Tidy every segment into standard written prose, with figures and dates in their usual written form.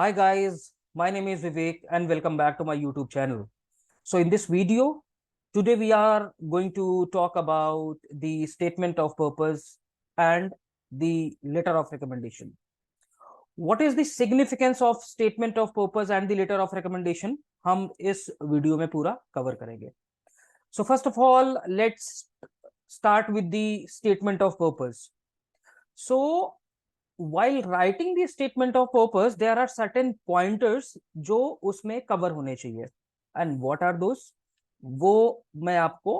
Hi guys, my name is Vivek and welcome back to my YouTube channel. So in this video, today we are going to talk about the statement of purpose and the letter of recommendation. What is the significance of statement of purpose and the letter of recommendation? हम इस video में पूरा cover करेंगे. So first of all, let's start with the statement of purpose. So while writing the statement of purpose there are certain pointers जो उसमें cover होने चाहिए. And what are those? वो मैं आपको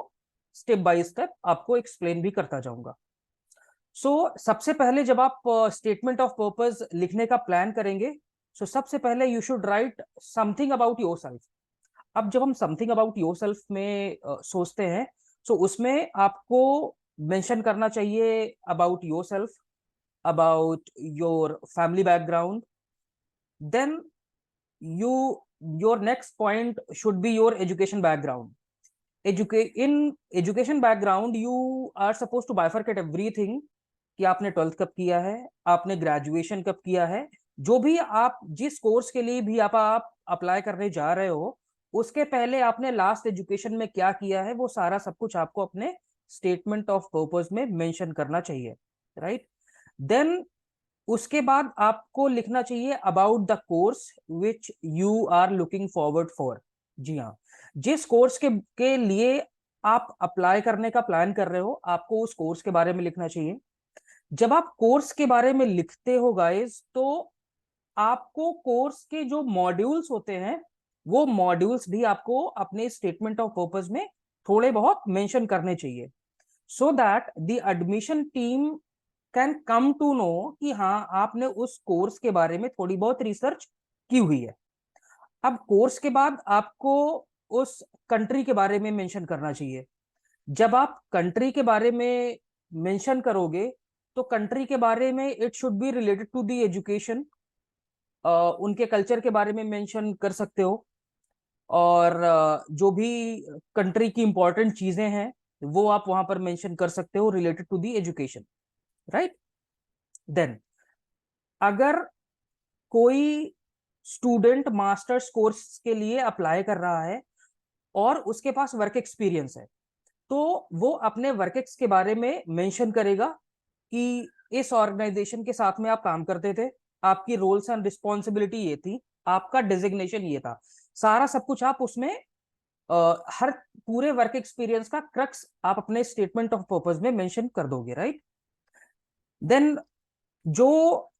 स्टेप बाय स्टेप आपको explain भी करता जाऊंगा. सबसे पहले जब आप स्टेटमेंट ऑफ पर्पस लिखने का प्लान करेंगे, सबसे पहले you should write something about yourself. अब जब हम समथिंग अबाउट योरसेल्फ में सोचते हैं, उसमें आपको मेंशन करना चाहिए about yourself, about your family background. Then you your next point should be your education background. In education background you are supposed to bifurcate everything कि आपने 12th कब किया है, आपने ग्रेजुएशन कब किया है, जो भी आप जिस कोर्स के लिए भी आप अप्लाई करने जा रहे हो, उसके पहले आपने लास्ट एजुकेशन में क्या किया है, वो सारा सब कुछ आपको अपने स्टेटमेंट ऑफ पर्पस में मेंशन करना चाहिए, राइट. देन उसके बाद आपको लिखना चाहिए about the course which you are looking forward for. जी हाँ, जिस कोर्स के लिए आप अप्लाई करने का प्लान कर रहे हो, आपको उस कोर्स के बारे में लिखना चाहिए. जब आप कोर्स के बारे में लिखते हो गाइस, तो आपको कोर्स के जो मॉड्यूल्स होते हैं, वो मॉड्यूल्स भी आपको अपने स्टेटमेंट ऑफ पर्पस में थोड़े बहुत मेंशन करने चाहिए, so that the admission team can come to know कि हाँ, आपने उस कोर्स के बारे में थोड़ी बहुत रिसर्च की हुई है. अब कोर्स के बाद आपको उस कंट्री के बारे में मेंशन करना चाहिए. जब आप कंट्री के बारे में मेंशन करोगे, तो कंट्री के बारे में it should be related to the education. उनके कल्चर के बारे में मेंशन कर सकते हो, और जो भी कंट्री की इंपॉर्टेंट चीजें हैं वो आप वहां पर मेंशन कर सकते हो related to the education, right. Then अगर कोई स्टूडेंट मास्टर्स कोर्स के लिए अप्लाई कर रहा है और उसके पास वर्क एक्सपीरियंस है, तो वो अपने वर्क एक्स के बारे में मेंशन करेगा कि इस ऑर्गेनाइजेशन के साथ में आप काम करते थे, आपकी रोल्स एंड रिस्पॉन्सिबिलिटी ये थी, आपका डेजिग्नेशन ये था. सारा सब कुछ आप उसमें हर पूरे वर्क एक्सपीरियंस का क्रक्स आप अपने स्टेटमेंट ऑफ पर्पस में मेंशन कर दोगे, राइट. देन जो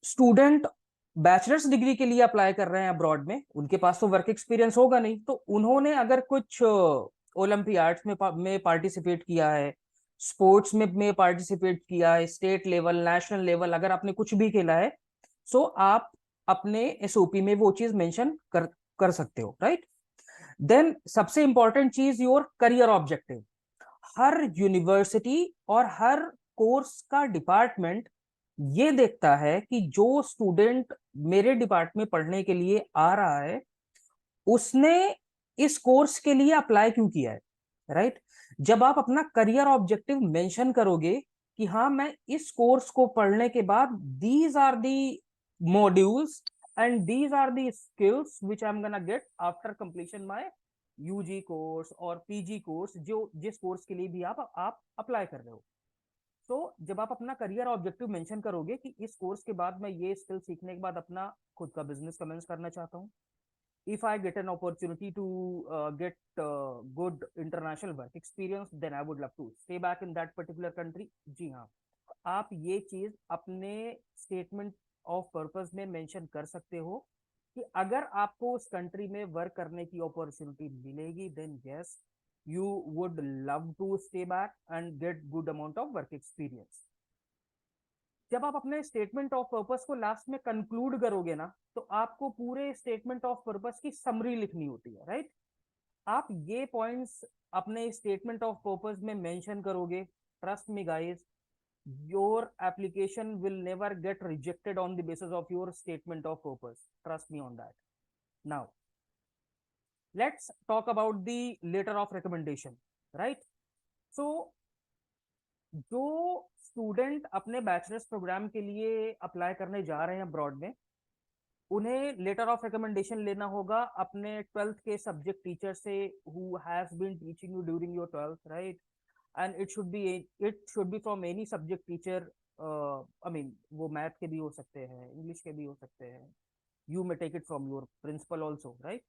स्टूडेंट बैचलर्स डिग्री के लिए अप्लाई कर रहे हैं अब्रॉड में, उनके पास तो वर्क एक्सपीरियंस होगा नहीं, तो उन्होंने अगर कुछ ओलंपियाड्स में पार्टिसिपेट किया है, स्पोर्ट्स में पार्टिसिपेट किया है, स्टेट लेवल नेशनल लेवल अगर आपने कुछ भी खेला है, आप अपने एसओपी में वो चीज मेंशन कर सकते हो, राइट. देन सबसे इंपॉर्टेंट चीज, your career objective. Her university और हर कोर्स का डिपार्टमेंट ये देखता है कि जो स्टूडेंट मेरे डिपार्टमेंट में पढ़ने के लिए आ रहा है, उसने इस कोर्स के लिए अप्लाई क्यों किया है, राइट. जब आप अपना करियर ऑब्जेक्टिव मेंशन करोगे कि हाँ, मैं इस कोर्स को पढ़ने के बाद these are the modules and these are the skills which I am gonna get after completion my UG course और पीजी कोर्स, जो जिस कोर्स के लिए भी आप अप्लाई कर रहे हो. तो जब आप अपना करियर ऑब्जेक्टिव मेंशन करोगे कि इस कोर्स के बाद मैं ये स्किल सीखने के बाद अपना खुद का बिजनेस कमेंस करना चाहता हूँ, if I get an opportunity to get good international work experience, then I would love to stay back in that particular country. जी हाँ, आप ये चीज अपने स्टेटमेंट ऑफ पर्पस में मेंशन कर सकते हो कि अगर आपको उस कंट्री में वर्क करने की अपॉर्चुनिटी मिलेगी, then yes, you would love to stay back and get good amount of work experience. जब आप अपने स्टेटमेंट ऑफ पर्पस को लास्ट में कंक्लूड करोगे ना, तो आपको पूरे स्टेटमेंट ऑफ पर्पस की समरी लिखनी होती है, राइट. आप ये पॉइंट्स अपने स्टेटमेंट ऑफ पर्पस में मेंशन करोगे, trust me guys, your application will never get rejected on the basis of your statement of purpose. Trust me on that. Now let's talk about the letter of recommendation, right. So जो student अपने bachelors programme के लिए apply करने जा रहे हैं abroad में, उन्हें लेटर ऑफ रिकमेंडेशन लेना होगा अपने 12th के सब्जेक्ट टीचर से, who has been teaching you during your 12th, right? And it should be from any subject teacher. I mean वो मैथ के भी हो सकते हैं, इंग्लिश के भी हो सकते हैं। You may take it from your principal also, right?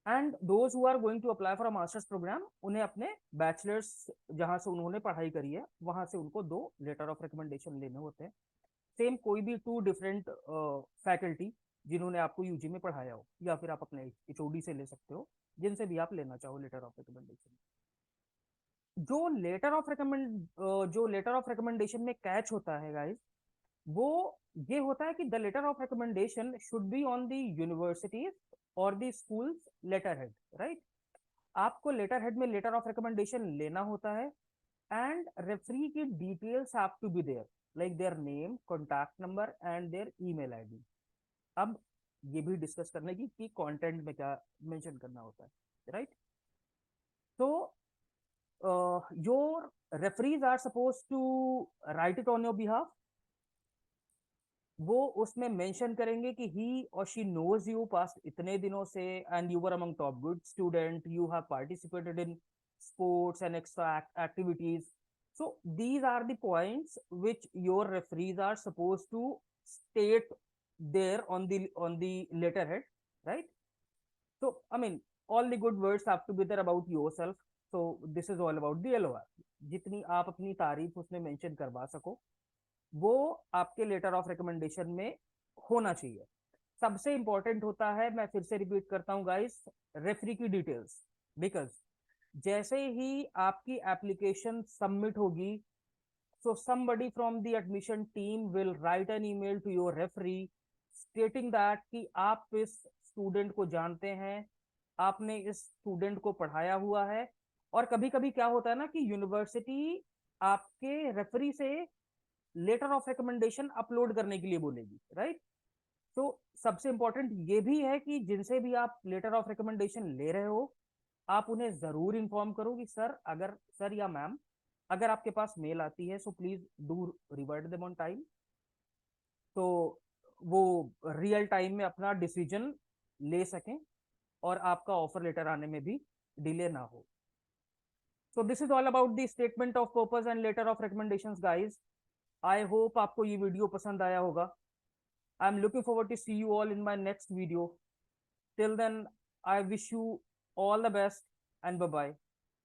And those who are going to apply for a masters programme, उन्हें अपने बैचलर्स जहां से उन्होंने पढ़ाई करी है वहां से उनको 2 लेटर ऑफ रिकमेंडेशन लेने होते हैं। सेम कोई भी 2 डिफरेंट फैकल्टी जिन्होंने आपको यूजी में पढ़ाया हो, या फिर आप अपने एचओडी से ले सकते हो, जिनसे भी आप लेना चाहो लेटर ऑफ रिकमेंडेशन। जो लेटर ऑफ रिकमेंडेशन में कैच होता है गाइस, वो ये होता है कि the letter of recommendation should be on the universities और the schools letter head, right? आपको लेटर हेड में लेटर ऑफ रिकमेंडेशन लेना होता है, एंड रेफरी की details have to be there, like their name, contact number and their email ID. अब ये भी डिस्कस करने की कि कंटेंट में क्या मेंशन करना होता है, राइट? तो your referees are suppose to write it on your behalf. वो उसमें मेंशन करेंगे कि ही और शी नोज यू पास्ट इतने दिनों से, and you were among top good student, you have participated in sports and extra activities. So these are the points which your referees are supposed to state there on the letterhead, right? So I mean, all the good words have to be there about yourself. So this is all about the LOR. जितनी आप अपनी तारीफ उसमें mention करवा सको, वो आपके letter of recommendation में होना चाहिए। सबसे इंपॉर्टेंट होता है, मैं फिर से रिपीट करता हूं गाइस, रेफरी की डिटेल्स। बिकॉज जैसे ही आपकी एप्लीकेशन सबमिट होगी, so somebody from the admission team will write an email to your referee stating that कि आप इस स्टूडेंट को जानते हैं, आपने इस स्टूडेंट को पढ़ाया हुआ है। और कभी कभी क्या होता है ना कि यूनिवर्सिटी आपके रेफरी से लेटर ऑफ रिकमेंडेशन अपलोड करने के लिए बोलेगी, राइट? तो सबसे इंपॉर्टेंट ये भी है कि जिनसे भी आप लेटर ऑफ रिकमेंडेशन ले रहे हो, आप उन्हें जरूर इन्फॉर्म करो कि सर या मैम, अगर आपके पास मेल आती है so please do revert them on time, तो वो रियल टाइम में अपना डिसीजन ले सकें और आपका ऑफर लेटर आने में भी डिले ना हो। So this is all about the statement of purpose and letter of recommendations guys. I hope आपको ये वीडियो पसंद आया होगा। I am looking forward to see you all in my next video. Till then, I wish you all the best and bye bye.